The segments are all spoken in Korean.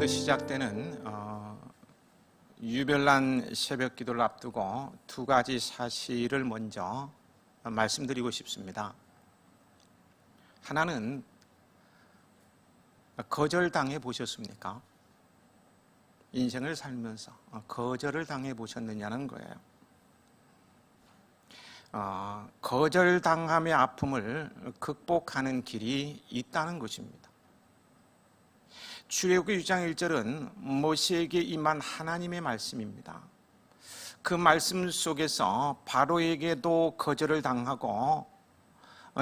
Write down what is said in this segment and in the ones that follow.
오늘부터 시작되는 유별난 새벽 기도를 앞두고 두 가지 사실을 먼저 말씀드리고 싶습니다. 하나는 거절당해 보셨습니까? 인생을 살면서 거절을 당해 보셨느냐는 거예요. 거절당함의 아픔을 극복하는 길이 있다는 것입니다. 출애굽기 6장 1절은 모세에게 임한 하나님의 말씀입니다. 그 말씀 속에서 바로에게도 거절을 당하고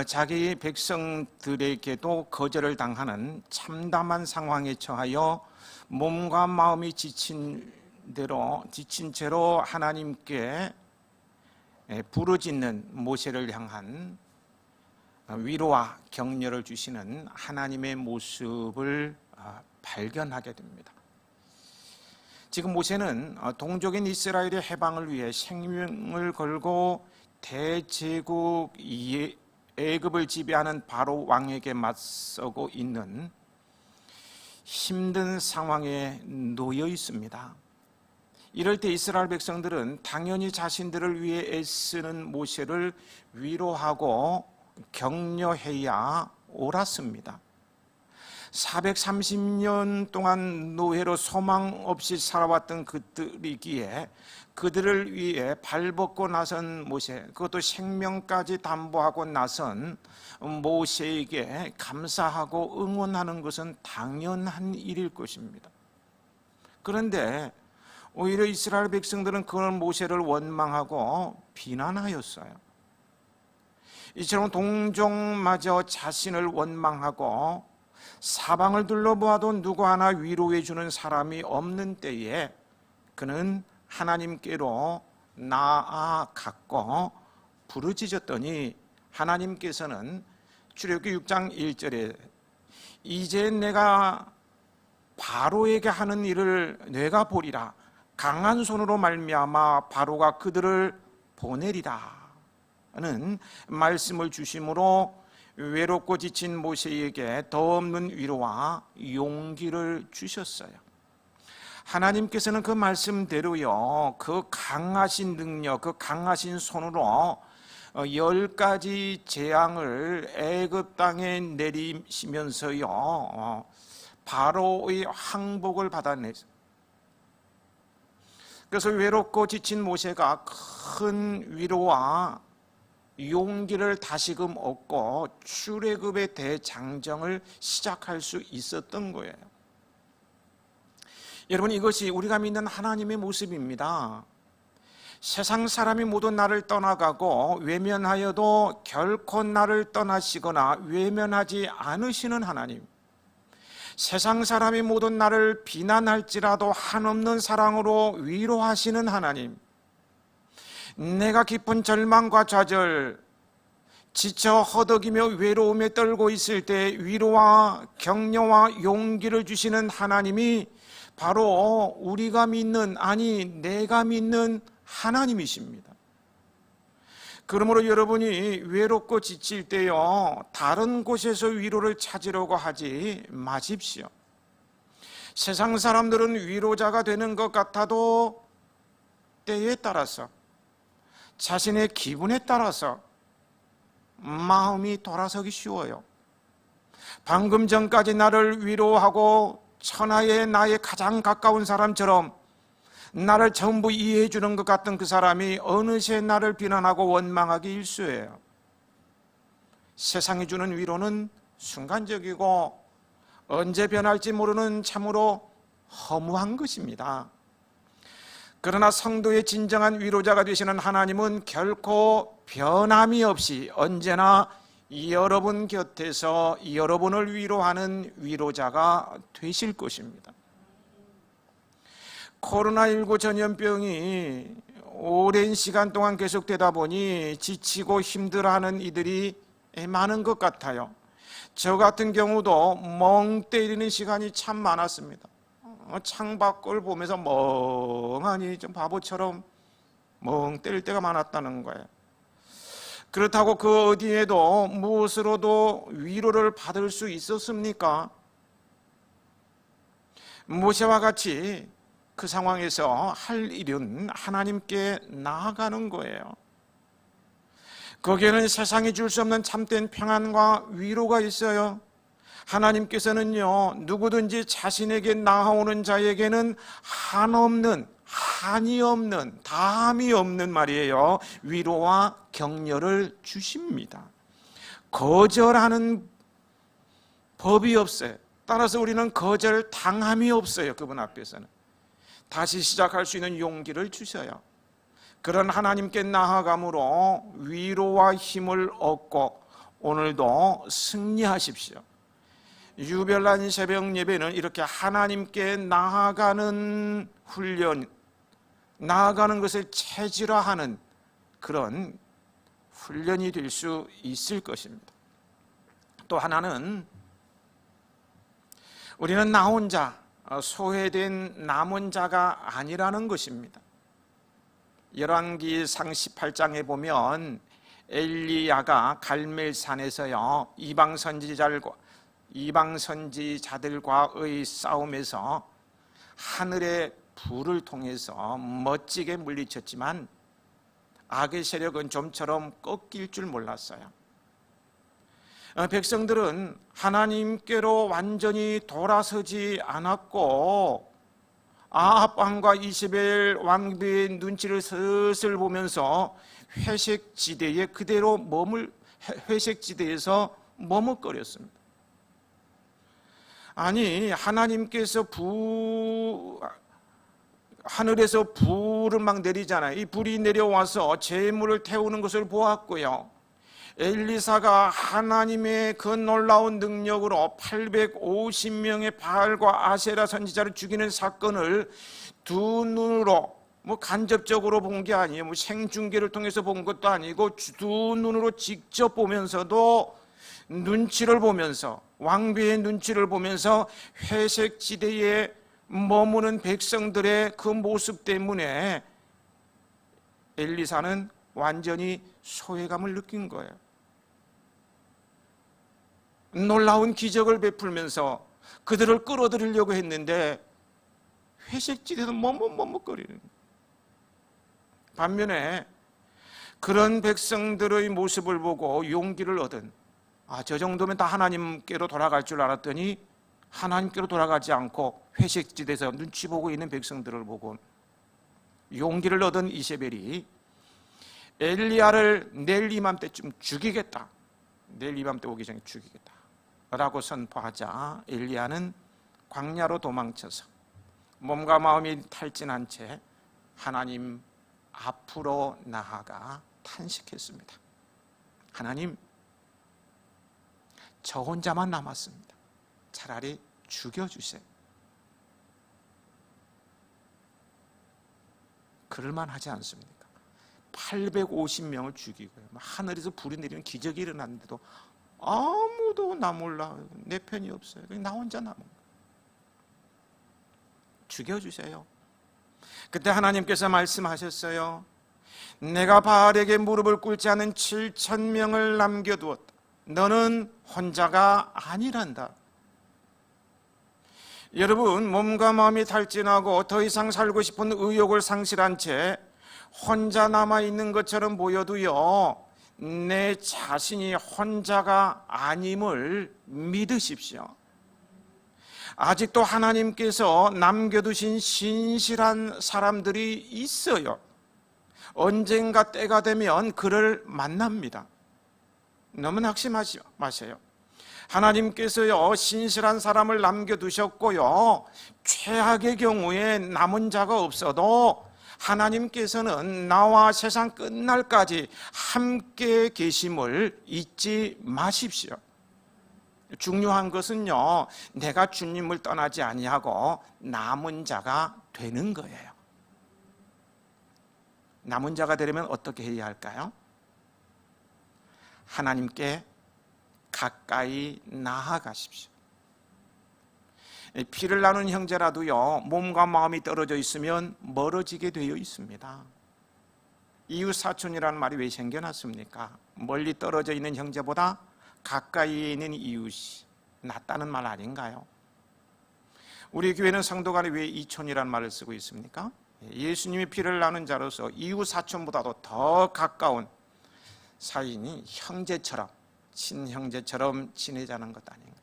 자기 백성들에게도 거절을 당하는 참담한 상황에 처하여 몸과 마음이 지친 채로 하나님께 부르짖는 모세를 향한 위로와 격려를 주시는 하나님의 모습을 발견하게 됩니다. 지금 모세는 동족인 이스라엘의 해방을 위해 생명을 걸고 대제국 애굽을 지배하는 바로 왕에게 맞서고 있는 힘든 상황에 놓여 있습니다. 이럴 때 이스라엘 백성들은 당연히 자신들을 위해 애쓰는 모세를 위로하고 격려해야 옳았습니다. 430년 동안 노예로 소망 없이 살아왔던 그들이기에 그들을 위해 발벗고 나선 모세, 그것도 생명까지 담보하고 나선 모세에게 감사하고 응원하는 것은 당연한 일일 것입니다. 그런데 오히려 이스라엘 백성들은 그런 모세를 원망하고 비난하였어요. 이처럼 동족마저 자신을 원망하고 사방을 둘러보아도 누구 하나 위로해 주는 사람이 없는 때에 그는 하나님께로 나아갔고 부르짖었더니 하나님께서는 출애굽기 6장 1절에 이제 내가 바로에게 하는 일을 내가 보리라. 강한 손으로 말미암아 바로가 그들을 보내리라 는 말씀을 주심으로 외롭고 지친 모세에게 더 없는 위로와 용기를 주셨어요. 하나님께서는 그 말씀대로요, 그 강하신 능력, 그 강하신 손으로 10가지 재앙을 애굽 땅에 내리시면서요 바로의 항복을 받아내서, 그래서 외롭고 지친 모세가 큰 위로와 용기를 다시금 얻고 출애굽의 대장정을 시작할 수 있었던 거예요. 여러분, 이것이 우리가 믿는 하나님의 모습입니다. 세상 사람이 모두 나를 떠나가고 외면하여도 결코 나를 떠나시거나 외면하지 않으시는 하나님, 세상 사람이 모두 나를 비난할지라도 한없는 사랑으로 위로하시는 하나님, 내가 깊은 절망과 좌절, 지쳐 허덕이며 외로움에 떨고 있을 때 위로와 격려와 용기를 주시는 하나님이 바로 우리가 믿는, 아니 내가 믿는 하나님이십니다. 그러므로 여러분이 외롭고 지칠 때요, 다른 곳에서 위로를 찾으려고 하지 마십시오. 세상 사람들은 위로자가 되는 것 같아도 때에 따라서, 자신의 기분에 따라서 마음이 돌아서기 쉬워요. 방금 전까지 나를 위로하고 천하의 나의 가장 가까운 사람처럼 나를 전부 이해해 주는 것 같던 그 사람이 어느새 나를 비난하고 원망하기 일쑤예요. 세상이 주는 위로는 순간적이고 언제 변할지 모르는 참으로 허무한 것입니다. 그러나 성도의 진정한 위로자가 되시는 하나님은 결코 변함이 없이 언제나 여러분 곁에서 여러분을 위로하는 위로자가 되실 것입니다. 코로나19 전염병이 오랜 시간 동안 계속되다 보니 지치고 힘들어하는 이들이 많은 것 같아요. 저 같은 경우도 멍 때리는 시간이 참 많았습니다. 창밖을 보면서 멍하니 좀 바보처럼 멍 때릴 때가 많았다는 거예요. 그렇다고 그 어디에도 무엇으로도 위로를 받을 수 있었습니까? 모세와 같이 그 상황에서 할 일은 하나님께 나아가는 거예요. 거기에는 세상이 줄 수 없는 참된 평안과 위로가 있어요. 하나님께서는요, 누구든지 자신에게 나아오는 자에게는 한이 없는, 담이 없는 말이에요, 위로와 격려를 주십니다. 거절하는 법이 없어요. 따라서 우리는 거절당함이 없어요. 그분 앞에서는 다시 시작할 수 있는 용기를 주셔요. 그런 하나님께 나아감으로 위로와 힘을 얻고 오늘도 승리하십시오. 유별난 새벽 예배는 이렇게 하나님께 나아가는 훈련, 나아가는 것을 체질화하는 그런 훈련이 될 수 있을 것입니다. 또 하나는 우리는 나 혼자 소외된 남은 자가 아니라는 것입니다. 열왕기상 18장에 보면 엘리야가 갈멜산에서요, 이방 선지자들과의 싸움에서 하늘의 불을 통해서 멋지게 물리쳤지만 악의 세력은 좀처럼 꺾일 줄 몰랐어요. 백성들은 하나님께로 완전히 돌아서지 않았고 아합 왕과 이세벨 왕비의 눈치를 슬슬 보면서 회색지대에서 머뭇거렸습니다. 아니, 하나님께서 하늘에서 불을 막 내리잖아요. 이 불이 내려와서 재물을 태우는 것을 보았고요, 엘리사가 하나님의 그 놀라운 능력으로 850명의 바알과 아세라 선지자를 죽이는 사건을 두 눈으로, 간접적으로 본 게 아니에요. 생중계를 통해서 본 것도 아니고 두 눈으로 직접 보면서도 눈치를 보면서, 왕비의 눈치를 보면서 회색 지대에 머무는 백성들의 그 모습 때문에 엘리사는 완전히 소외감을 느낀 거예요. 놀라운 기적을 베풀면서 그들을 끌어들이려고 했는데 회색지대에서 머뭇머뭇거리는 거예요. 반면에 그런 백성들의 모습을 보고 용기를 얻은, 저 정도면 다 하나님께로 돌아갈 줄 알았더니 하나님께로 돌아가지 않고 회색지대에서 눈치 보고 있는 백성들을 보고 용기를 얻은 이세벨이 엘리야를 내일 이맘때쯤 죽이겠다, 내일 이맘때 오기 전에 죽이겠다 라고 선포하자 엘리야는 광야로 도망쳐서 몸과 마음이 탈진한 채 하나님 앞으로 나아가 탄식했습니다. 하나님, 저 혼자만 남았습니다. 차라리 죽여주세요. 그럴만 하지 않습니까? 850명을 죽이고요, 하늘에서 불이 내리는 기적이 일어났는데도 아무도 나 몰라, 내 편이 없어요. 나 혼자 남은 거예요. 죽여주세요. 그때 하나님께서 말씀하셨어요. 내가 바알에게 무릎을 꿇지 않은 7,000명을 남겨두었다. 너는 혼자가 아니란다. 여러분, 몸과 마음이 탈진하고 더 이상 살고 싶은 의욕을 상실한 채 혼자 남아있는 것처럼 보여도요, 내 자신이 혼자가 아님을 믿으십시오. 아직도 하나님께서 남겨두신 신실한 사람들이 있어요. 언젠가 때가 되면 그를 만납니다. 너무 낙심하지 마세요. 하나님께서요, 신실한 사람을 남겨두셨고요, 최악의 경우에 남은 자가 없어도 하나님께서는 나와 세상 끝날까지 함께 계심을 잊지 마십시오. 중요한 것은요, 내가 주님을 떠나지 아니하고 남은 자가 되는 거예요. 남은 자가 되려면 어떻게 해야 할까요? 하나님께 가까이 나아가십시오. 피를 나눈 형제라도요, 몸과 마음이 떨어져 있으면 멀어지게 되어 있습니다. 이웃 사촌이라는 말이 왜 생겨났습니까? 멀리 떨어져 있는 형제보다 가까이 있는 이웃이 낫다는 말 아닌가요? 우리 교회는 성도 간에 왜 이촌이라는 말을 쓰고 있습니까? 예수님이 피를 나눈 자로서 이웃 사촌보다도 더 가까운 사이니 형제처럼, 친형제처럼 지내자는 것 아닌가.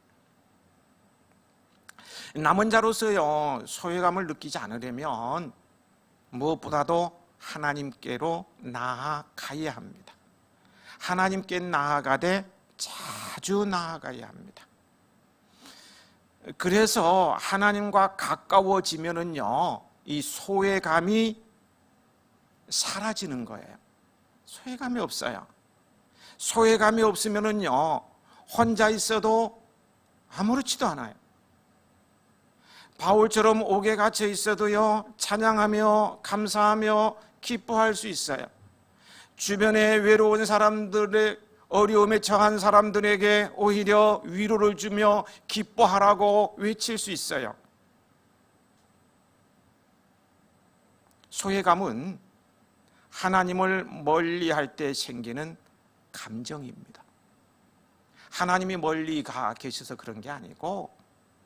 남은 자로서요, 소외감을 느끼지 않으려면 무엇보다도 하나님께로 나아가야 합니다. 하나님께 나아가되 자주 나아가야 합니다. 그래서 하나님과 가까워지면은요, 이 소외감이 사라지는 거예요. 소외감이 없어요. 소외감이 없으면은요, 혼자 있어도 아무렇지도 않아요. 바울처럼 옥에 갇혀 있어도요, 찬양하며 감사하며 기뻐할 수 있어요. 주변에 외로운 사람들의 어려움에 처한 사람들에게 오히려 위로를 주며 기뻐하라고 외칠 수 있어요. 소외감은 하나님을 멀리할 때 생기는 감정입니다. 하나님이 멀리 가 계셔서 그런 게 아니고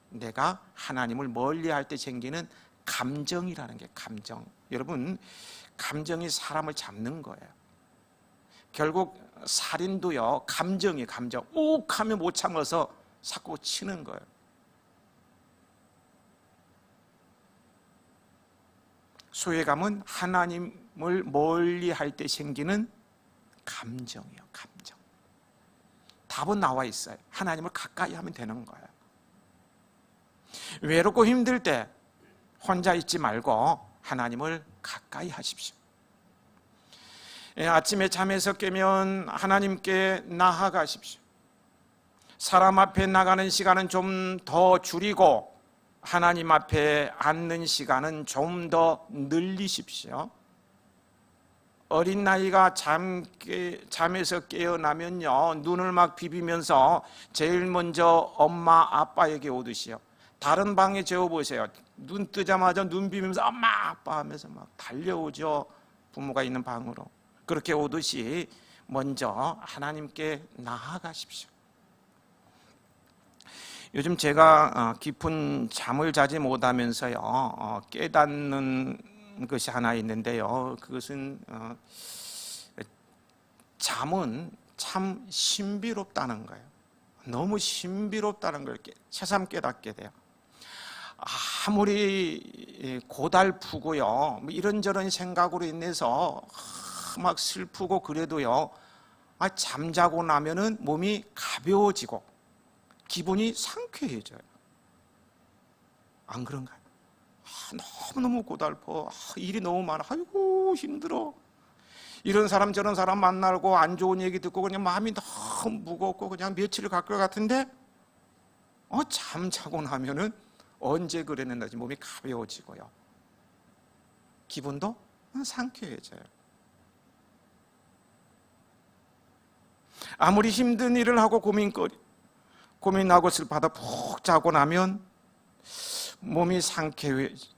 내가 하나님을 멀리할 때 생기는 감정이라는 게 감정. 여러분, 감정이 사람을 잡는 거예요. 결국 살인도요, 감정이 감정. 욱하면 못 참아서 자꾸 치는 거예요. 소외감은 하나님을 멀리할 때 생기는 감정이에요. 감정. 답은 나와 있어요. 하나님을 가까이 하면 되는 거예요. 외롭고 힘들 때 혼자 있지 말고 하나님을 가까이 하십시오. 아침에 잠에서 깨면 하나님께 나아가십시오. 사람 앞에 나가는 시간은 좀 더 줄이고 하나님 앞에 앉는 시간은 좀 더 늘리십시오. 어린 나이가 잠에서 깨어나면요, 눈을 막 비비면서 제일 먼저 엄마 아빠에게 오듯이요, 다른 방에 재워보세요. 눈 뜨자마자 눈 비비면서 엄마 아빠 하면서 막 달려오죠. 부모가 있는 방으로. 그렇게 오듯이 먼저 하나님께 나아가십시오. 요즘 제가 깊은 잠을 자지 못하면서요, 깨닫는 것이 하나 있는데요, 그것은 잠은 참 신비롭다는 거예요. 너무 신비롭다는 걸 새삼 깨닫게 돼요. 아무리 고달프고요, 이런저런 생각으로 인해서 막 슬프고 그래도요, 잠자고 나면은 몸이 가벼워지고 기분이 상쾌해져요. 안 그런가요? 너무너무 고달퍼. 일이 너무 많아. 아이고 힘들어. 이런 사람 저런 사람 만나고 안 좋은 얘기 듣고 그냥 마음이 너무 무겁고 그냥 며칠 갈 것 같은데 잠자고 나면은 언제 그랬는지 몸이 가벼워지고요, 기분도 상쾌해져요. 아무리 힘든 일을 하고 고민하고 슬퍼하다 푹 자고 나면 몸이 상쾌해지고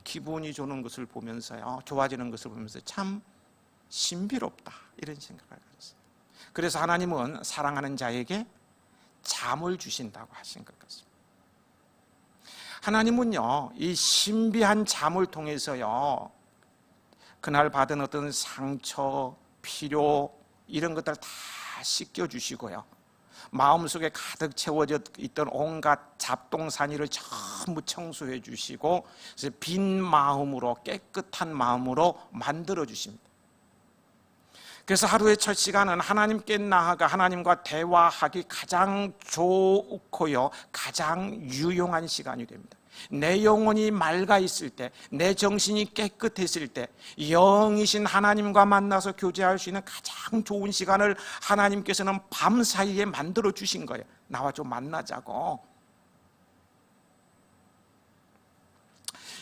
기분이 좋은 것을 보면서요, 좋아지는 것을 보면서 참 신비롭다, 이런 생각을 가졌어요. 그래서 하나님은 사랑하는 자에게 잠을 주신다고 하신 것 같습니다. 하나님은요, 이 신비한 잠을 통해서요, 그날 받은 어떤 상처, 필요 이런 것들 다 씻겨주시고요, 마음속에 가득 채워져 있던 온갖 잡동사니를 전부 청소해 주시고 빈 마음으로, 깨끗한 마음으로 만들어 주십니다. 그래서 하루의 첫 시간은 하나님께 나아가 하나님과 대화하기 가장 좋고요, 가장 유용한 시간이 됩니다. 내 영혼이 맑아 있을 때, 내 정신이 깨끗했을 때 영이신 하나님과 만나서 교제할 수 있는 가장 좋은 시간을 하나님께서는 밤 사이에 만들어 주신 거예요. 나와 좀 만나자고.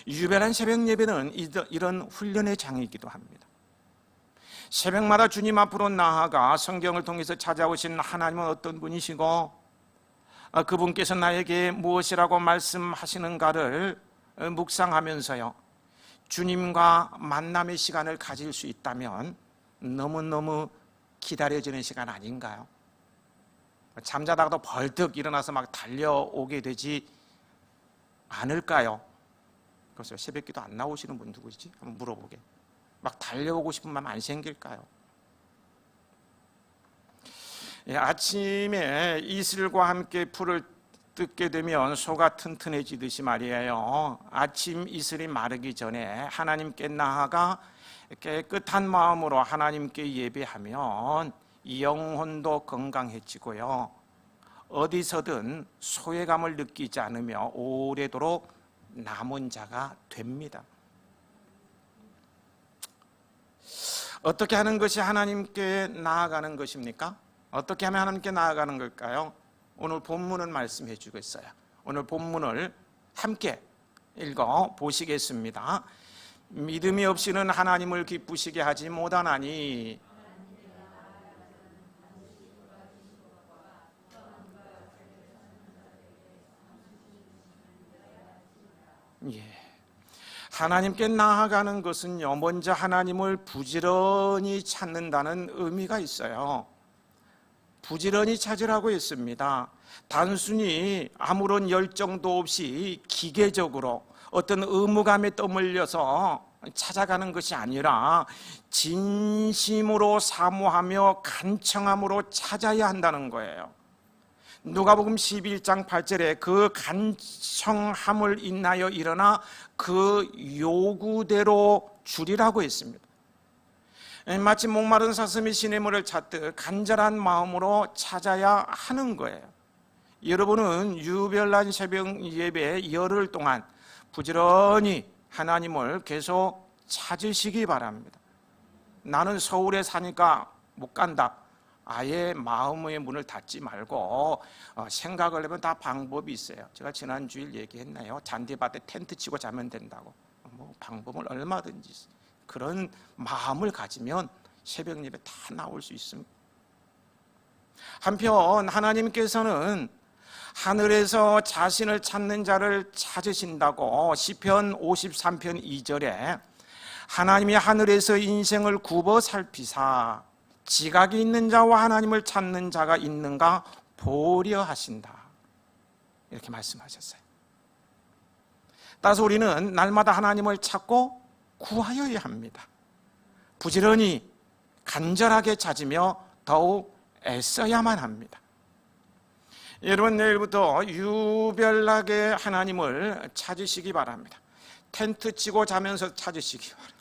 유별한 새벽 예배는 이런 훈련의 장이기도 합니다. 새벽마다 주님 앞으로 나아가 성경을 통해서 찾아오신 하나님은 어떤 분이시고 그분께서 나에게 무엇이라고 말씀하시는가를 묵상하면서요, 주님과 만남의 시간을 가질 수 있다면 너무너무 기다려지는 시간 아닌가요? 잠자다가도 벌떡 일어나서 막 달려오게 되지 않을까요? 그래서 새벽기도 안 나오시는 분 누구지? 한번 물어보게. 막 달려오고 싶은 마음 안 생길까요? 아침에 이슬과 함께 풀을 뜯게 되면 소가 튼튼해지듯이 말이에요. 아침 이슬이 마르기 전에 하나님께 나아가 깨끗한 마음으로 하나님께 예배하면 영혼도 건강해지고요. 어디서든 소외감을 느끼지 않으며 오래도록 남은 자가 됩니다. 어떻게 하는 것이 하나님께 나아가는 것입니까? 어떻게 하면 하나님께 나아가는 걸까요? 오늘 본문은 말씀해 주겠어요. 오늘 본문을 함께 읽어 보시겠습니다. 믿음이 없이는 하나님을 기쁘시게 하지 못하나니 하나님께 나아가는 것은요, 먼저 하나님을 부지런히 찾는다는 의미가 있어요. 부지런히 찾으라고 했습니다. 단순히 아무런 열정도 없이 기계적으로 어떤 의무감에 떠밀려서 찾아가는 것이 아니라 진심으로 사모하며 간청함으로 찾아야 한다는 거예요. 누가복음 11장 8절에 그 간청함을 인하여 일어나 그 요구대로 주리라고 했습니다. 마치 목마른 사슴이 시냇물을 찾듯 간절한 마음으로 찾아야 하는 거예요. 여러분은 유별난 새벽 예배 열흘 동안 부지런히 하나님을 계속 찾으시기 바랍니다. 나는 서울에 사니까 못 간다. 아예 마음의 문을 닫지 말고 생각을 해보면 다 방법이 있어요. 제가 지난 주일 얘기했나요? 잔디밭에 텐트 치고 자면 된다고. 방법은 얼마든지 있어요. 그런 마음을 가지면 새벽 예배 다 나올 수 있습니다. 한편 하나님께서는 하늘에서 자신을 찾는 자를 찾으신다고 시편 53편 2절에 하나님이 하늘에서 인생을 굽어 살피사 지각이 있는 자와 하나님을 찾는 자가 있는가 보려 하신다, 이렇게 말씀하셨어요. 따라서 우리는 날마다 하나님을 찾고 구하여야 합니다. 부지런히 간절하게 찾으며 더욱 애써야만 합니다. 여러분, 내일부터 유별나게 하나님을 찾으시기 바랍니다. 텐트 치고 자면서 찾으시기 바랍니다.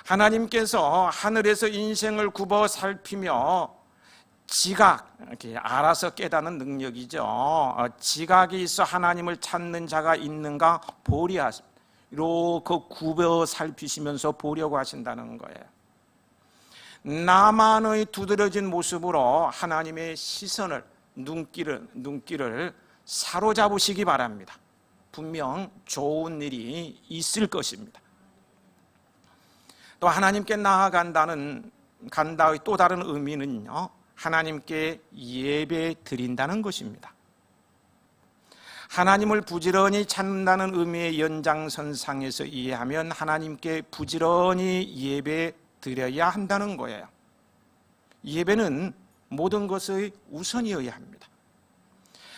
하나님께서 하늘에서 인생을 굽어 살피며 지각, 이렇게 알아서 깨닫는 능력이죠. 지각이 있어 하나님을 찾는 자가 있는가 보려 하십니다. 이렇게 굽어 살피시면서 보려고 하신다는 거예요. 나만의 두드러진 모습으로 하나님의 시선을, 눈길을 사로잡으시기 바랍니다. 분명 좋은 일이 있을 것입니다. 또 하나님께 나아간다의 또 다른 의미는요, 하나님께 예배 드린다는 것입니다. 하나님을 부지런히 찾는다는 의미의 연장선상에서 이해하면 하나님께 부지런히 예배 드려야 한다는 거예요. 예배는 모든 것의 우선이어야 합니다.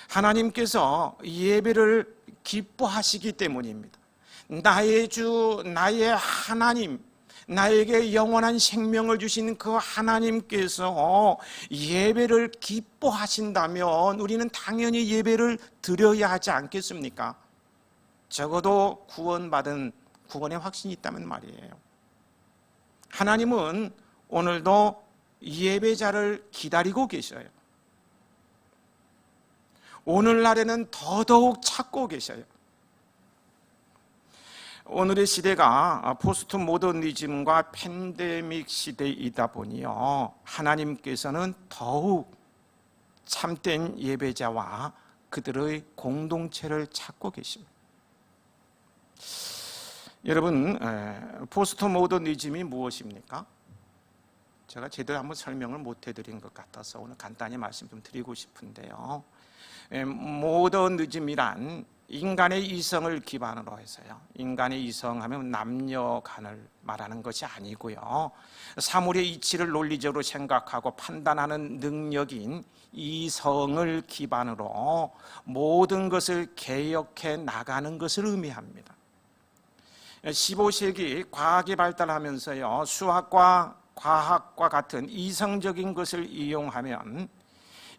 하나님께서 예배를 기뻐하시기 때문입니다. 나의 주, 나의 하나님, 나에게 영원한 생명을 주신 그 하나님께서 예배를 기뻐하신다면 우리는 당연히 예배를 드려야 하지 않겠습니까? 적어도 구원의 확신이 있다면 말이에요. 하나님은 오늘도 예배자를 기다리고 계셔요. 오늘날에는 더더욱 찾고 계셔요. 오늘의 시대가 포스트 모더니즘과 팬데믹 시대이다 보니요, 하나님께서는 더욱 참된 예배자와 그들의 공동체를 찾고 계십니다. 여러분, 포스트 모더니즘이 무엇입니까? 제가 제대로 한번 설명을 못 해드린 것 같아서 오늘 간단히 말씀 좀 드리고 싶은데요, 모더니즘이란 인간의 이성을 기반으로 해서요. 인간의 이성하면 남녀간을 말하는 것이 아니고요. 사물의 이치를 논리적으로 생각하고 판단하는 능력인 이성을 기반으로 모든 것을 개혁해 나가는 것을 의미합니다. 15세기 과학이 발달하면서요, 수학과 과학과 같은 이성적인 것을 이용하면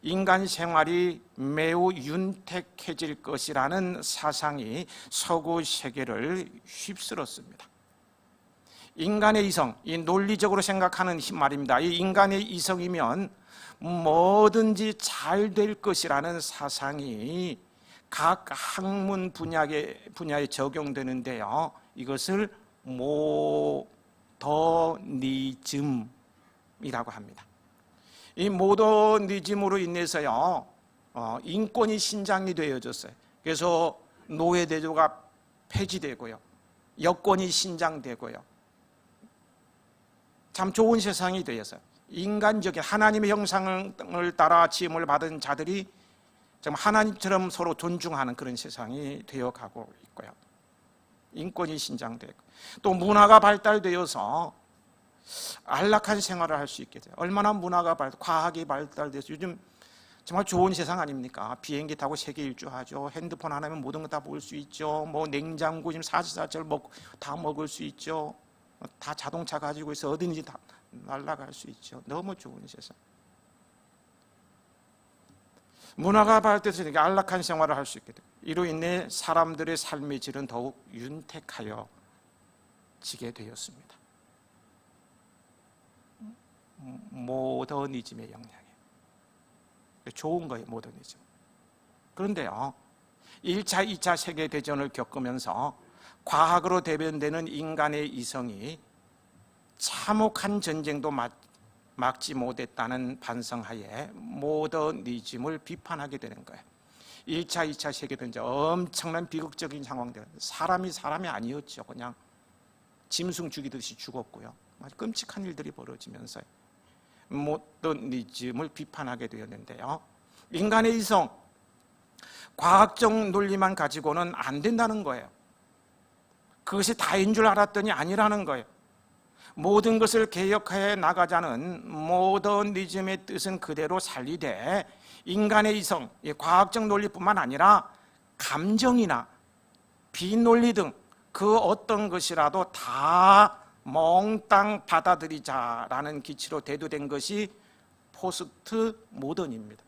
인간 생활이 매우 윤택해질 것이라는 사상이 서구 세계를 휩쓸었습니다. 인간의 이성, 이 논리적으로 생각하는 말입니다. 이 인간의 이성이면 뭐든지 잘 될 것이라는 사상이 각 학문 분야에 적용되는데요. 이것을 모더니즘이라고 합니다. 이 모더니즘으로 인해서요, 인권이 신장이 되어졌어요. 그래서 노예제도가 폐지되고요, 여권이 신장되고요, 참 좋은 세상이 되어서 인간적인 하나님의 형상을 따라 지음을 받은 자들이 정말 하나님처럼 서로 존중하는 그런 세상이 되어가고 있고요. 인권이 신장되고 또 문화가 발달되어서 안락한 생활을 할 수 있게 돼요. 얼마나 문화가 과학이 발달돼서 요즘 정말 좋은 세상 아닙니까? 비행기 타고 세계 일주하죠. 핸드폰 하나면 모든 거 다 볼 수 있죠. 뭐 냉장고 지금 24시간 다 먹을 수 있죠. 다 자동차 가지고 있어 어디든지 다 날아갈 수 있죠. 너무 좋은 세상. 문화가 발달해서 안락한 생활을 할 수 있게 돼요. 이로 인해 사람들의 삶의 질은 더욱 윤택하여 지게 되었습니다. 모더니즘의 영향이에요. 좋은 거예요, 모더니즘. 그런데요, 1차, 2차 세계대전을 겪으면서 과학으로 대변되는 인간의 이성이 참혹한 전쟁도 막지 못했다는 반성하에 모더니즘을 비판하게 되는 거예요. 1차, 2차 세계대전 엄청난 비극적인 상황들, 사람이 아니었죠. 그냥 짐승 죽이듯이 죽었고요. 끔찍한 일들이 벌어지면서 모더니즘을 비판하게 되었는데요. 인간의 이성, 과학적 논리만 가지고는 안 된다는 거예요. 그것이 다인 줄 알았더니 아니라는 거예요. 모든 것을 개혁해 나가자는 모더니즘의 뜻은 그대로 살리되 인간의 이성, 과학적 논리뿐만 아니라 감정이나 비논리 등 그 어떤 것이라도 다 몽땅 받아들이자라는 기치로 대두된 것이 포스트 모던입니다.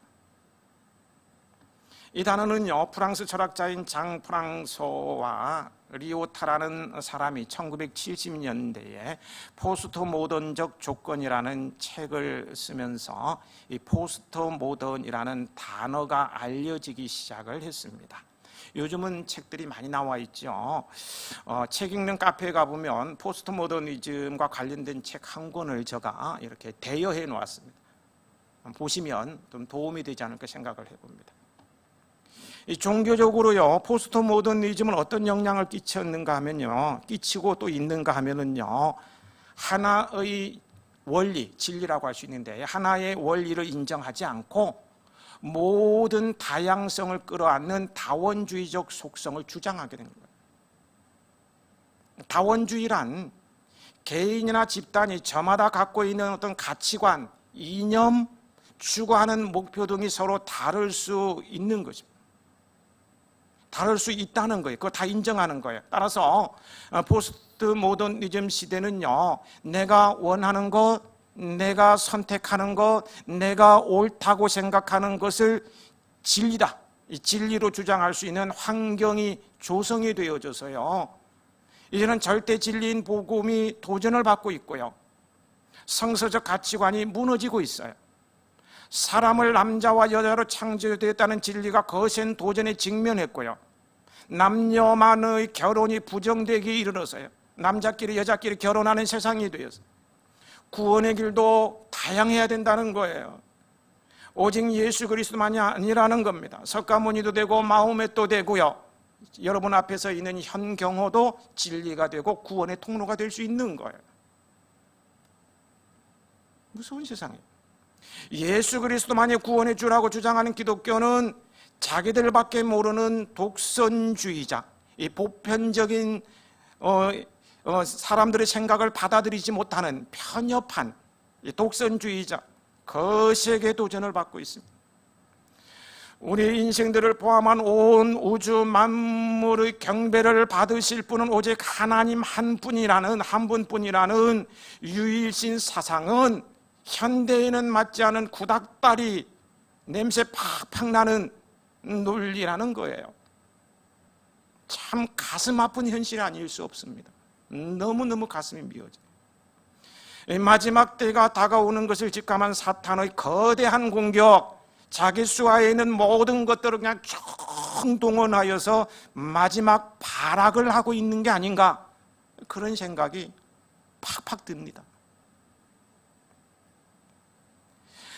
이 단어는요, 프랑스 철학자인 장 프랑소와 리오타라는 사람이 1970년대에 포스트 모던적 조건이라는 책을 쓰면서 이 포스트 모던이라는 단어가 알려지기 시작을 했습니다. 요즘은 책들이 많이 나와 있죠. 책 읽는 카페에 가보면 포스트 모더니즘과 관련된 책 한 권을 제가 이렇게 대여해 놓았습니다. 보시면 좀 도움이 되지 않을까 생각을 해봅니다. 이 종교적으로요, 포스트 모더니즘은 어떤 영향을 끼치고 또 있는가 하면은요, 하나의 원리, 진리라고 할 수 있는데 하나의 원리를 인정하지 않고 모든 다양성을 끌어안는 다원주의적 속성을 주장하게 된 거예요. 다원주의란 개인이나 집단이 저마다 갖고 있는 어떤 가치관, 이념, 추구하는 목표 등이 서로 다를 수 있는 것입니다. 다를 수 있다는 거예요. 그거 다 인정하는 거예요. 따라서 포스트 모더니즘 시대는요, 내가 원하는 것, 내가 선택하는 것, 내가 옳다고 생각하는 것을 진리다, 이 진리로 주장할 수 있는 환경이 조성이 되어져서요, 이제는 절대 진리인 복음이 도전을 받고 있고요, 성서적 가치관이 무너지고 있어요. 사람을 남자와 여자로 창조되었다는 진리가 거센 도전에 직면했고요, 남녀만의 결혼이 부정되기에 이르러서요, 남자끼리 여자끼리 결혼하는 세상이 되었어요. 구원의 길도 다양해야 된다는 거예요. 오직 예수 그리스도만이 아니라는 겁니다. 석가모니도 되고 마호멧도 되고요, 여러분 앞에서 있는 현경호도 진리가 되고 구원의 통로가 될 수 있는 거예요. 무서운 세상이에요. 예수 그리스도만이 구원의 주라고 주장하는 기독교는 자기들밖에 모르는 독선주의자, 이 보편적인 사람들의 생각을 받아들이지 못하는 편협한 독선주의자, 거세게 도전을 받고 있습니다. 우리 인생들을 포함한 온 우주 만물의 경배를 받으실 분은 오직 하나님 한 분뿐이라는 유일신 사상은 현대에는 맞지 않은 구닥다리 냄새 팍팍 나는 논리라는 거예요. 참 가슴 아픈 현실이 아닐 수 없습니다. 너무너무 가슴이 미어져요. 마지막 때가 다가오는 것을 직감한 사탄의 거대한 공격, 자기 수하에 있는 모든 것들을 그냥 총동원하여서 마지막 발악을 하고 있는 게 아닌가, 그런 생각이 팍팍 듭니다.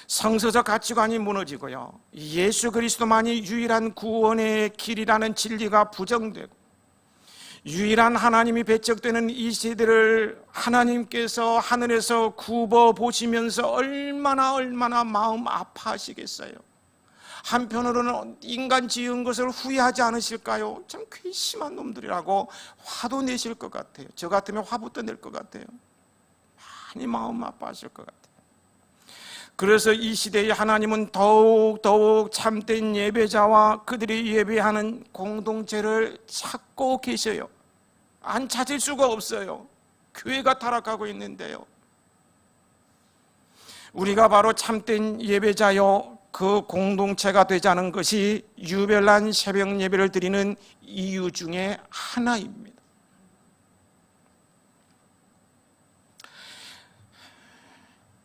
성서적 가치관이 무너지고요, 예수 그리스도만이 유일한 구원의 길이라는 진리가 부정되고, 유일한 하나님이 배척되는 이 시대를 하나님께서 하늘에서 굽어 보시면서 얼마나 마음 아파하시겠어요. 한편으로는 인간 지은 것을 후회하지 않으실까요? 참 괘씸한 놈들이라고 화도 내실 것 같아요. 저 같으면 화부터 낼 것 같아요. 많이 마음 아파하실 것 같아요. 그래서 이 시대에 하나님은 더욱 참된 예배자와 그들이 예배하는 공동체를 찾고 계셔요. 안 찾을 수가 없어요. 교회가 타락하고 있는데요. 우리가 바로 참된 예배자요, 그 공동체가 되자는 것이 유별난 새벽 예배를 드리는 이유 중에 하나입니다.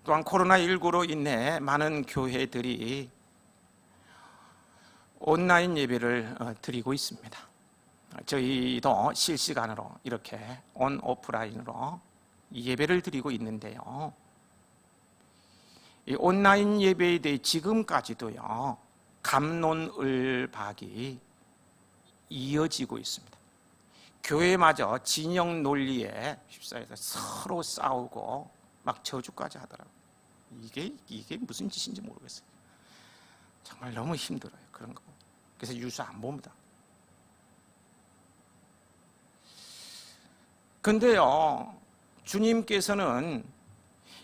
또한 코로나19로 인해 많은 교회들이 온라인 예배를 드리고 있습니다. 저희도 실시간으로 이렇게 오프라인으로 예배를 드리고 있는데요, 이 온라인 예배에 대해 지금까지도요 갑론을박이 이어지고 있습니다. 교회마저 진영 논리에 휩싸여서 서로 싸우고 막 저주까지 하더라고요. 이게 무슨 짓인지 모르겠어요. 정말 너무 힘들어요, 그런 거. 그래서 뉴스 안 봅니다. 근데요, 주님께서는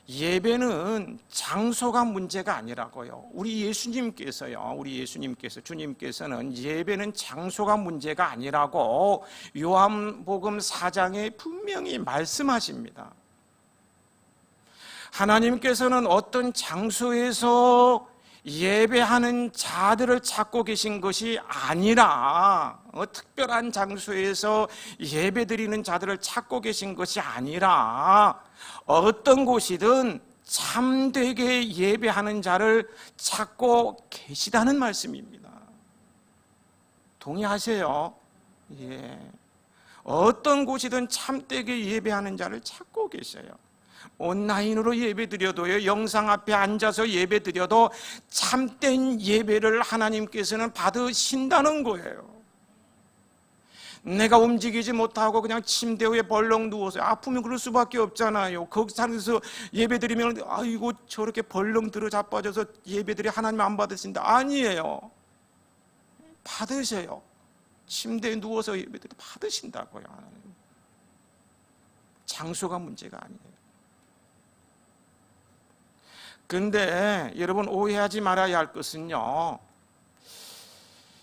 예배는 장소가 문제가 아니라고요. 우리 주님께서는 예배는 장소가 문제가 아니라고 요한복음 4장에 분명히 말씀하십니다. 하나님께서는 어떤 장소에서 예배하는 자들을 찾고 계신 것이 아니라, 특별한 장소에서 예배드리는 자들을 찾고 계신 것이 아니라, 어떤 곳이든 참되게 예배하는 자를 찾고 계시다는 말씀입니다. 동의하세요? 예. 어떤 곳이든 참되게 예배하는 자를 찾고 계셔요. 온라인으로 예배드려도요, 영상 앞에 앉아서 예배드려도 참된 예배를 하나님께서는 받으신다는 거예요. 내가 움직이지 못하고 그냥 침대 위에 벌렁 누워서, 아프면 그럴 수밖에 없잖아요. 거기서 예배드리면 아이고 저렇게 벌렁 들어 자빠져서 예배드리 하나님 안 받으신다. 아니에요. 받으세요. 침대에 누워서 예배드리 받으신다고요. 하나님. 장소가 문제가 아니에요. 근데 여러분, 오해하지 말아야 할 것은요,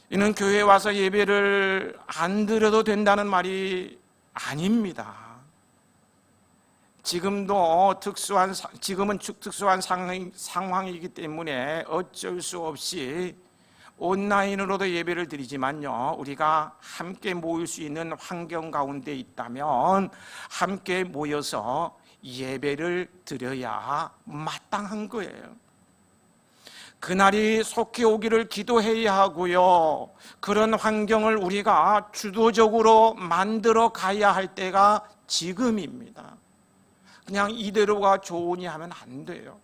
이는 교회에 와서 예배를 안 드려도 된다는 말이 아닙니다. 지금은 특수한 상황이기 때문에 어쩔 수 없이 온라인으로도 예배를 드리지만요, 우리가 함께 모일 수 있는 환경 가운데 있다면 함께 모여서 예배를 드려야 마땅한 거예요. 그날이 속히 오기를 기도해야 하고요, 그런 환경을 우리가 주도적으로 만들어 가야 할 때가 지금입니다. 그냥 이대로가 좋으니 하면 안 돼요.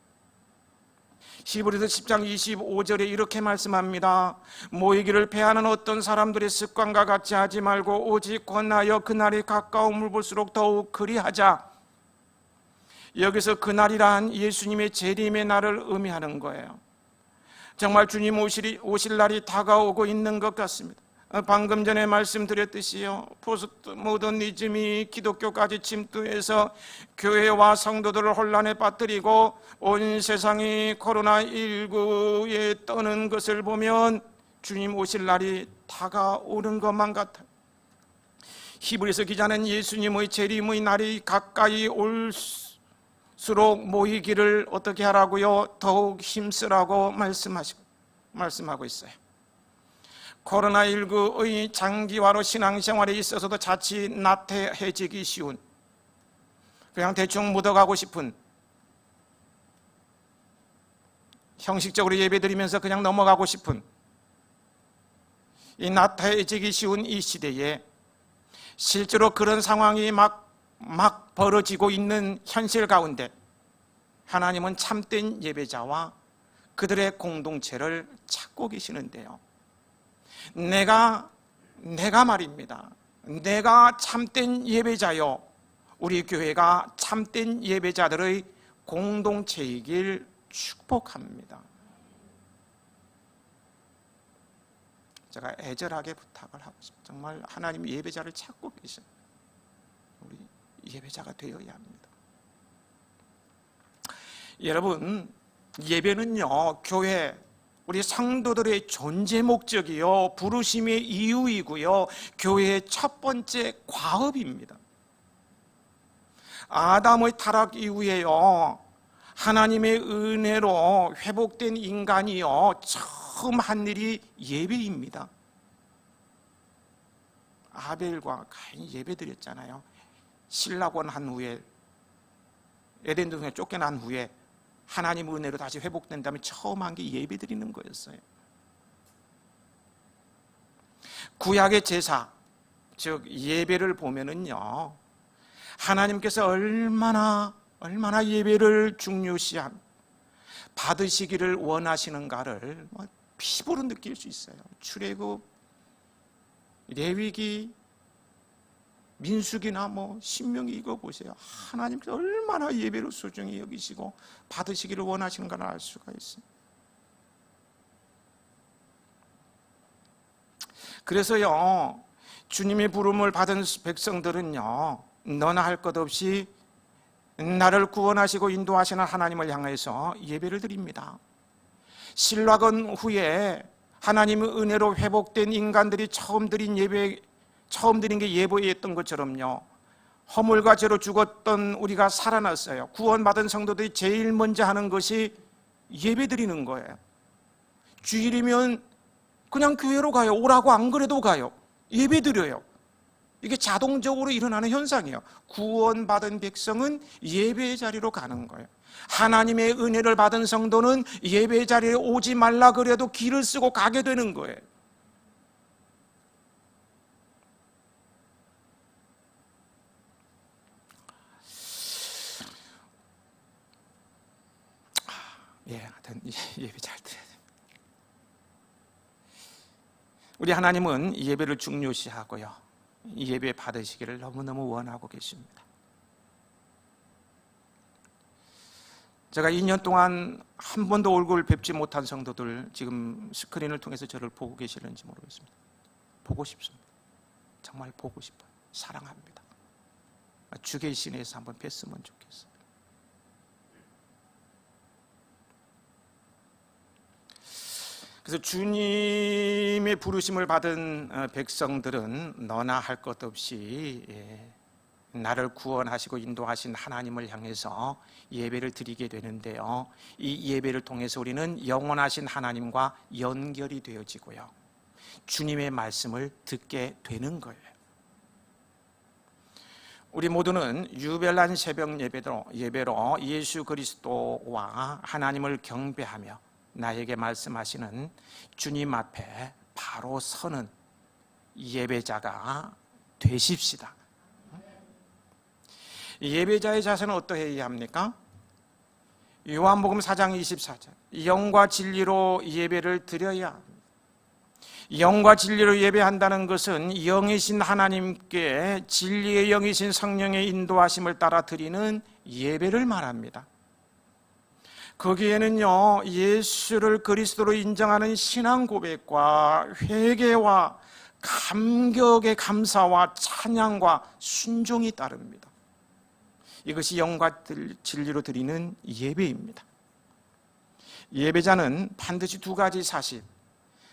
히브리서 10장 25절에 이렇게 말씀합니다. 모이기를 패하는 어떤 사람들의 습관과 같이 하지 말고 오직 권하여 그날이 가까움을 볼수록 더욱 그리하자. 여기서 그날이란 예수님의 재림의 날을 의미하는 거예요. 정말 주님 오실 날이 다가오고 있는 것 같습니다. 방금 전에 말씀드렸듯이요, 포스트모더니즘이 기독교까지 침투해서 교회와 성도들을 혼란에 빠뜨리고 온 세상이 코로나19에 떠는 것을 보면 주님 오실 날이 다가오는 것만 같아요. 히브리서 기자는 예수님의 재림의 날이 가까이 올수록 모이기를 어떻게 하라고요? 더욱 힘쓰라고 말씀하고 있어요. 코로나19의 장기화로 신앙생활에 있어서도 자칫 나태해지기 쉬운, 그냥 대충 묻어가고 싶은, 형식적으로 예배드리면서 그냥 넘어가고 싶은, 이 나태해지기 쉬운 이 시대에 실제로 그런 상황이 막 벌어지고 있는 현실 가운데 하나님은 참된 예배자와 그들의 공동체를 찾고 계시는데요, 내가 말입니다, 내가 참된 예배자요, 우리 교회가 참된 예배자들의 공동체이길 축복합니다. 제가 애절하게 부탁을 하고 싶습니다. 정말 하나님이 예배자를 찾고 계셔요. 우리 예배자가 되어야 합니다. 여러분, 예배는요, 교회, 우리 성도들의 존재 목적이요, 부르심의 이유이고요, 교회의 첫 번째 과업입니다. 아담의 타락 이후에요, 하나님의 은혜로 회복된 인간이요, 처음 한 일이 예배입니다. 아벨과 가인이 예배드렸잖아요. 신라곤 한 후에, 에덴 동산에 쫓겨난 후에 하나님 은혜로 다시 회복된 다음에 처음 한 게 예배드리는 거였어요. 구약의 제사, 즉 예배를 보면은요, 하나님께서 얼마나 예배를 중요시함, 받으시기를 원하시는가를 피부로 느낄 수 있어요. 출애굽, 레위기, 민수기나 신명기 이거 보세요. 하나님께서 얼마나 예배를 소중히 여기시고 받으시기를 원하시는가를 알 수가 있어요. 그래서요, 주님의 부름을 받은 백성들은요, 너나 할 것 없이 나를 구원하시고 인도하시는 하나님을 향해서 예배를 드립니다. 신라건 후에 하나님의 은혜로 회복된 인간들이 처음 드린 게 예배였던 것처럼요, 허물과 죄로 죽었던 우리가 살아났어요. 구원받은 성도들이 제일 먼저 하는 것이 예배 드리는 거예요. 주일이면 그냥 교회로 가요. 오라고 안 그래도 가요. 예배 드려요. 이게 자동적으로 일어나는 현상이에요. 구원받은 백성은 예배의 자리로 가는 거예요. 하나님의 은혜를 받은 성도는 예배의 자리에 오지 말라 그래도 길을 쓰고 가게 되는 거예요. 하여튼 예배 잘 드려야 됩니다. 우리 하나님은 예배를 중요시하고요, 예배 받으시기를 너무너무 원하고 계십니다. 제가 2년 동안 한 번도 얼굴 뵙지 못한 성도들 지금 스크린을 통해서 저를 보고 계시는지 모르겠습니다. 보고 싶습니다. 정말 보고 싶어요. 사랑합니다. 주의 신에서 한번 뵀으면 좋겠어요. 그래서 주님의 부르심을 받은 백성들은 너나 할 것 없이 나를 구원하시고 인도하신 하나님을 향해서 예배를 드리게 되는데요, 이 예배를 통해서 우리는 영원하신 하나님과 연결이 되어지고요, 주님의 말씀을 듣게 되는 거예요. 우리 모두는 유별난 새벽 예배로 예수 그리스도와 하나님을 경배하며 나에게 말씀하시는 주님 앞에 바로 서는 예배자가 되십시다. 예배자의 자세는 어떠해야 합니까? 요한복음 4장 24절, 영과 진리로 예배를 드려야 합니다. 영과 진리로 예배한다는 것은 영이신 하나님께 진리의 영이신 성령의 인도하심을 따라 드리는 예배를 말합니다. 거기에는요, 예수를 그리스도로 인정하는 신앙 고백과 회개와 감격의 감사와 찬양과 순종이 따릅니다. 이것이 영과 진리로 드리는 예배입니다. 예배자는 반드시 두 가지 사실,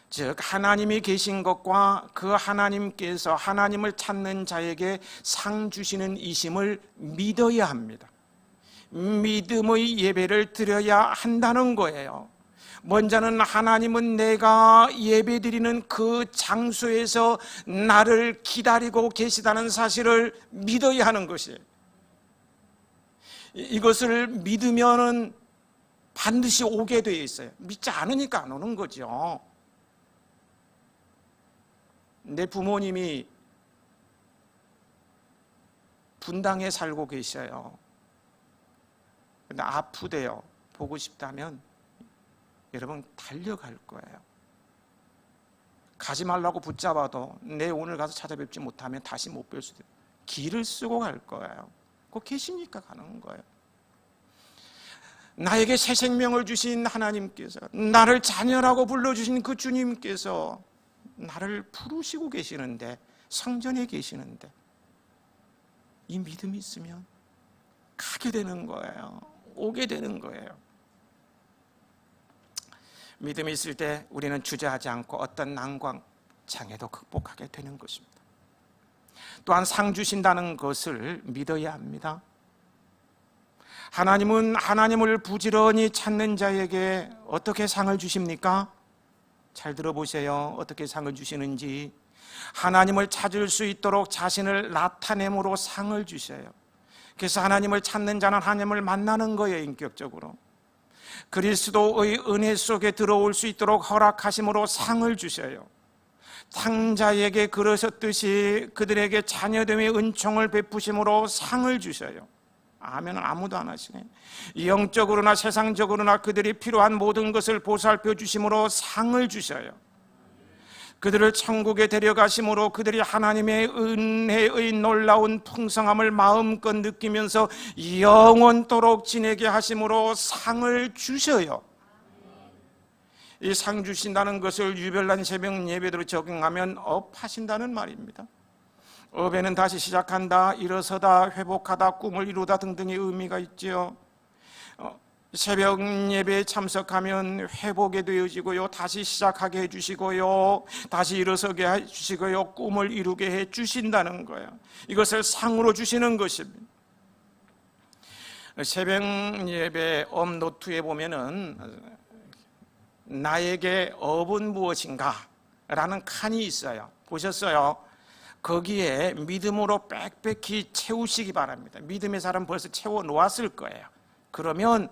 즉 하나님이 계신 것과 그 하나님께서 하나님을 찾는 자에게 상 주시는 이심을 믿어야 합니다. 믿음의 예배를 드려야 한다는 거예요. 먼저는 하나님은 내가 예배드리는 그 장소에서 나를 기다리고 계시다는 사실을 믿어야 하는 것이에요. 이것을 믿으면은 반드시 오게 되어 있어요. 믿지 않으니까 안 오는 거죠. 내 부모님이 분당에 살고 계셔요. 근데 아프대요. 보고 싶다면 여러분 달려갈 거예요. 가지 말라고 붙잡아도 내 오늘 가서 찾아뵙지 못하면 다시 못 뵐 수도 있어요. 길을 쓰고 갈 거예요. 꼭 계시니까 가는 거예요. 나에게 새 생명을 주신 하나님께서, 나를 자녀라고 불러주신 그 주님께서 나를 부르시고 계시는데, 성전에 계시는데 이 믿음이 있으면 가게 되는 거예요. 오게 되는 거예요. 믿음이 있을 때 우리는 주저하지 않고 어떤 난관, 장애도 극복하게 되는 것입니다. 또한 상 주신다는 것을 믿어야 합니다. 하나님은 하나님을 부지런히 찾는 자에게 어떻게 상을 주십니까? 잘 들어보세요. 어떻게 상을 주시는지. 하나님을 찾을 수 있도록 자신을 나타냄으로 상을 주셔요. 그래서 하나님을 찾는 자는 하나님을 만나는 거예요. 인격적으로 그리스도의 은혜 속에 들어올 수 있도록 허락하심으로 상을 주셔요. 탕자에게 그러셨듯이 그들에게 자녀됨의 은총을 베푸심으로 상을 주셔요. 아멘은 아무도 안 하시네. 영적으로나 세상적으로나 그들이 필요한 모든 것을 보살펴 주심으로 상을 주셔요. 그들을 천국에 데려가심으로 그들이 하나님의 은혜의 놀라운 풍성함을 마음껏 느끼면서 영원토록 지내게 하심으로 상을 주셔요. 이 상 주신다는 것을 유별난 새벽 예배대로 적용하면 업하신다는 말입니다. 업에는 다시 시작한다, 일어서다, 회복하다, 꿈을 이루다 등등의 의미가 있지요. 새벽 예배에 참석하면 회복에 되어지고요, 다시 시작하게 해주시고요, 다시 일어서게 해주시고요, 꿈을 이루게 해주신다는 거예요. 이것을 상으로 주시는 것입니다. 새벽 예배 업 노트에 보면은 나에게 업은 무엇인가 라는 칸이 있어요. 보셨어요? 거기에 믿음으로 빽빽히 채우시기 바랍니다. 믿음의 사람 벌써 채워 놓았을 거예요. 그러면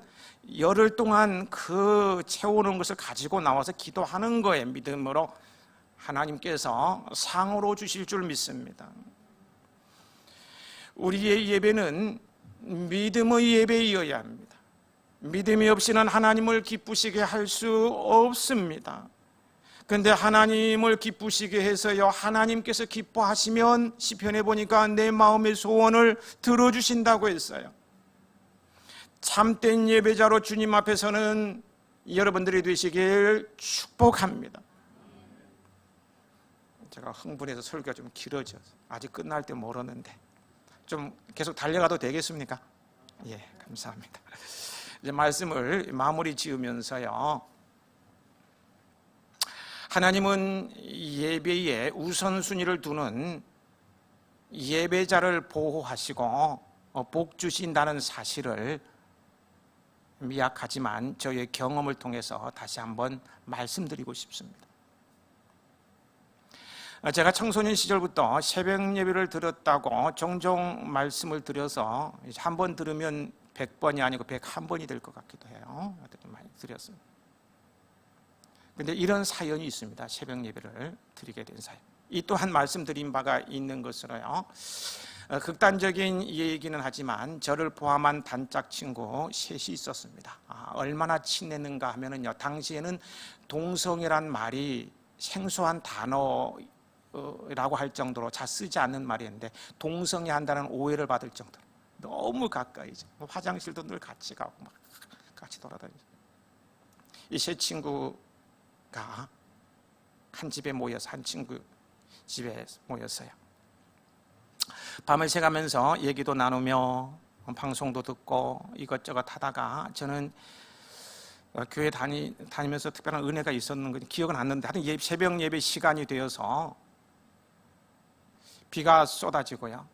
열흘 동안 그 채우는 것을 가지고 나와서 기도하는 거예요. 믿음으로 하나님께서 상으로 주실 줄 믿습니다. 우리의 예배는 믿음의 예배이어야 합니다. 믿음이 없이는 하나님을 기쁘시게 할 수 없습니다. 그런데 하나님을 기쁘시게 해서요, 하나님께서 기뻐하시면 시편에 보니까 내 마음의 소원을 들어주신다고 했어요. 참된 예배자로 주님 앞에서는 여러분들이 되시길 축복합니다. 제가 흥분해서 설교가 좀 길어져서 아직 끝날 때 멀었는데 좀 계속 달려가도 되겠습니까? 예, 감사합니다. 이제 말씀을 마무리 지으면서요, 하나님은 예배에 우선순위를 두는 예배자를 보호하시고 복 주신다는 사실을 미약하지만 저의 경험을 통해서 다시 한번 말씀드리고 싶습니다. 제가 청소년 시절부터 새벽 예배를 들었다고 종종 말씀을 드려서 한 번 들으면 100번이 아니고 101번이 될 것 같기도 해요. 많이 드렸습니다. 그런데 이런 사연이 있습니다. 새벽 예배를 드리게 된 사연. 이 또한 말씀드린 바가 있는 것으로요, 극단적인 얘기는 하지만 저를 포함한 단짝 친구 셋이 있었습니다. 얼마나 친했는가 하면은요, 당시에는 동성애란 말이 생소한 단어라고 할 정도로 잘 쓰지 않는 말이었는데 동성애 한다는 오해를 받을 정도로 너무 가까이죠. 화장실도 늘 같이 가고 막 같이 돌아다니죠. 이 세 친구가 한 집에 모여서, 한 친구 집에 모였어요. 밤을 새가면서 얘기도 나누며 방송도 듣고 이것저것 하다가, 저는 교회 다니면서 특별한 은혜가 있었는 건 기억은 안 나는데, 하여튼 새벽 예배 시간이 되어서 비가 쏟아지고요,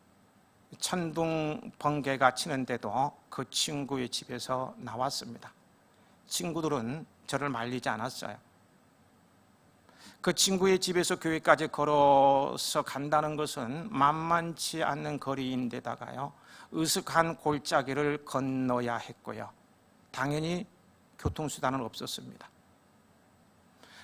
천둥 번개가 치는데도 그 친구의 집에서 나왔습니다. 친구들은 저를 말리지 않았어요. 그 친구의 집에서 교회까지 걸어서 간다는 것은 만만치 않는 거리인데다가요, 으슥한 골짜기를 건너야 했고요, 당연히 교통수단은 없었습니다.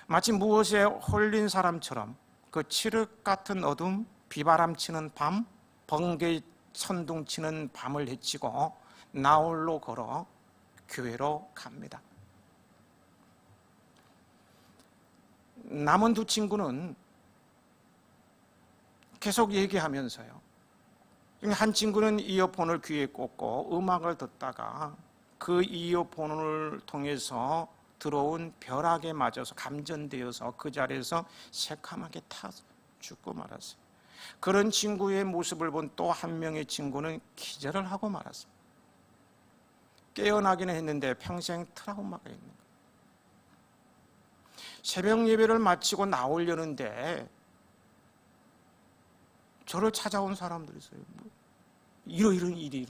마치 무엇에 홀린 사람처럼 그 칠흑 같은 어둠, 비바람 치는 밤, 번개 천둥 치는 밤을 헤치고 나홀로 걸어 교회로 갑니다. 남은 두 친구는 계속 얘기하면서요, 한 친구는 이어폰을 귀에 꽂고 음악을 듣다가 그 이어폰을 통해서 들어온 벼락에 맞아서 감전되어서 그 자리에서 새카맣게 타서 죽고 말았어요. 그런 친구의 모습을 본 또 한 명의 친구는 기절을 하고 말았습니다. 깨어나기는 했는데 평생 트라우마가 있는 거예요. 새벽 예배를 마치고 나오려는데 저를 찾아온 사람들이 있어요. 이런 일이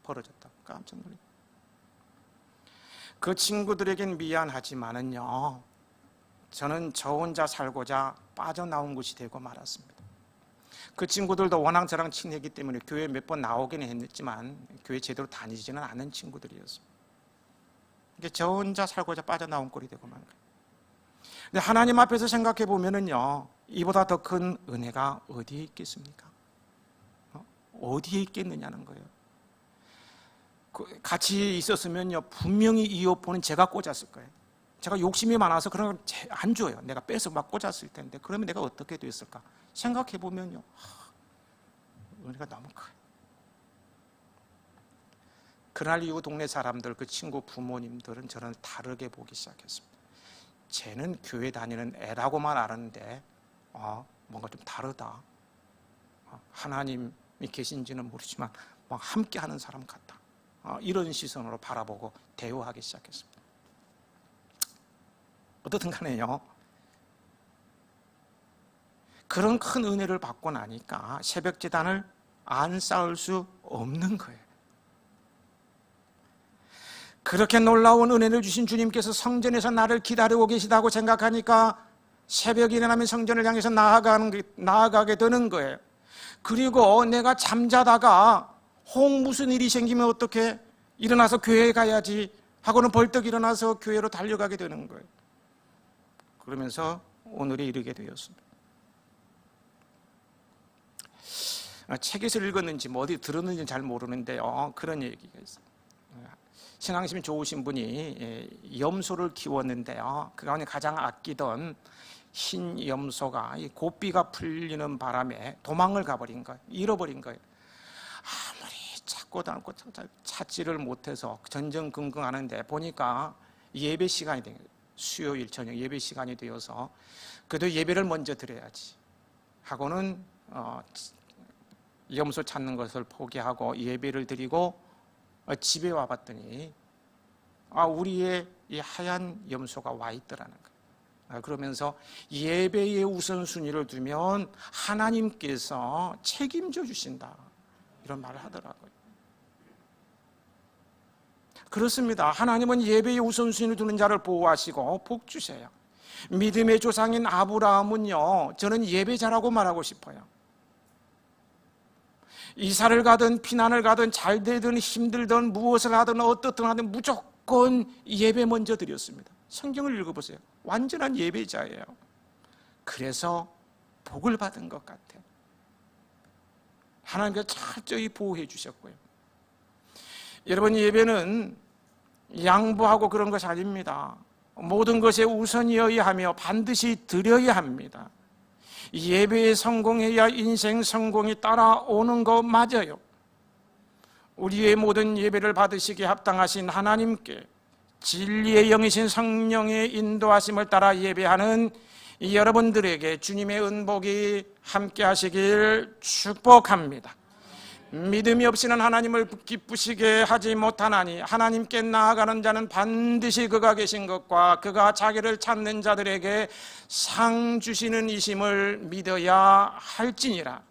벌어졌다. 깜짝 놀랐어요. 그 친구들에겐 미안하지만은요, 저는 저 혼자 살고자 빠져나온 것이 되고 말았습니다. 그 친구들도 워낙 저랑 친했기 때문에 교회 몇 번 나오긴 했지만 교회 제대로 다니지는 않은 친구들이었습니다. 저 혼자 살고자 빠져나온 꼴이 되고 만 거예요. 근데 하나님 앞에서 생각해 보면은요, 이보다 더 큰 은혜가 어디에 있겠습니까? 어디에 있겠느냐는 거예요. 같이 있었으면요, 분명히 이어폰은 제가 꽂았을 거예요. 제가 욕심이 많아서 그런 걸 안 줘요. 내가 빼서 막 꽂았을 텐데, 그러면 내가 어떻게 됐을까? 생각해 보면요, 은혜가 너무 커요. 그날 이후 동네 사람들, 그 친구 부모님들은 저를 다르게 보기 시작했습니다. 쟤는 교회 다니는 애라고만 아는데 뭔가 좀 다르다. 하나님이 계신지는 모르지만 막 함께하는 사람 같다. 이런 시선으로 바라보고 대우하기 시작했습니다. 어떻든 간에요, 그런 큰 은혜를 받고 나니까 새벽제단을 안 쌓을 수 없는 거예요. 그렇게 놀라운 은혜를 주신 주님께서 성전에서 나를 기다리고 계시다고 생각하니까 새벽이 일어나면 성전을 향해서 나아가게 되는 거예요. 그리고 내가 잠자다가 무슨 일이 생기면 어떻게 일어나서 교회에 가야지 하고는 벌떡 일어나서 교회로 달려가게 되는 거예요. 그러면서 오늘에 이르게 되었습니다. 책에서 읽었는지 어디 들었는지 잘 모르는데요, 그런 얘기가 있어요. 신앙심이 좋으신 분이 염소를 키웠는데요, 그 가운데 가장 아끼던 흰 염소가 고삐가 풀리는 바람에 도망을 가버린 거예요. 잃어버린 거예요. 아무리 찾고 다니고 찾지를 못해서 전전긍긍하는데 보니까 예배 시간이 된 거예요. 수요일 저녁 예배 시간이 되어서 그래도 예배를 먼저 드려야지 하고는 염소 찾는 것을 포기하고 예배를 드리고 집에 와봤더니 우리의 이 하얀 염소가 와 있더라는 거예요. 그러면서 예배의 우선순위를 두면 하나님께서 책임져 주신다, 이런 말을 하더라고요. 그렇습니다. 하나님은 예배의 우선순위를 두는 자를 보호하시고 복 주세요. 믿음의 조상인 아브라함은요, 저는 예배자라고 말하고 싶어요. 이사를 가든 피난을 가든 잘 되든 힘들든 무엇을 하든 어떻든 하든 무조건 예배 먼저 드렸습니다. 성경을 읽어보세요. 완전한 예배자예요. 그래서 복을 받은 것 같아요. 하나님께서 철저히 보호해 주셨고요. 여러분, 예배는 양보하고 그런 것이 아닙니다. 모든 것에 우선이어야 하며 반드시 드려야 합니다. 예배에 성공해야 인생 성공이 따라오는 거 맞아요. 우리의 모든 예배를 받으시기에 합당하신 하나님께 진리의 영이신 성령의 인도하심을 따라 예배하는 여러분들에게 주님의 은복이 함께 하시길 축복합니다. 믿음이 없이는 하나님을 기쁘시게 하지 못하나니 하나님께 나아가는 자는 반드시 그가 계신 것과 그가 자기를 찾는 자들에게 상 주시는 이심을 믿어야 할지니라.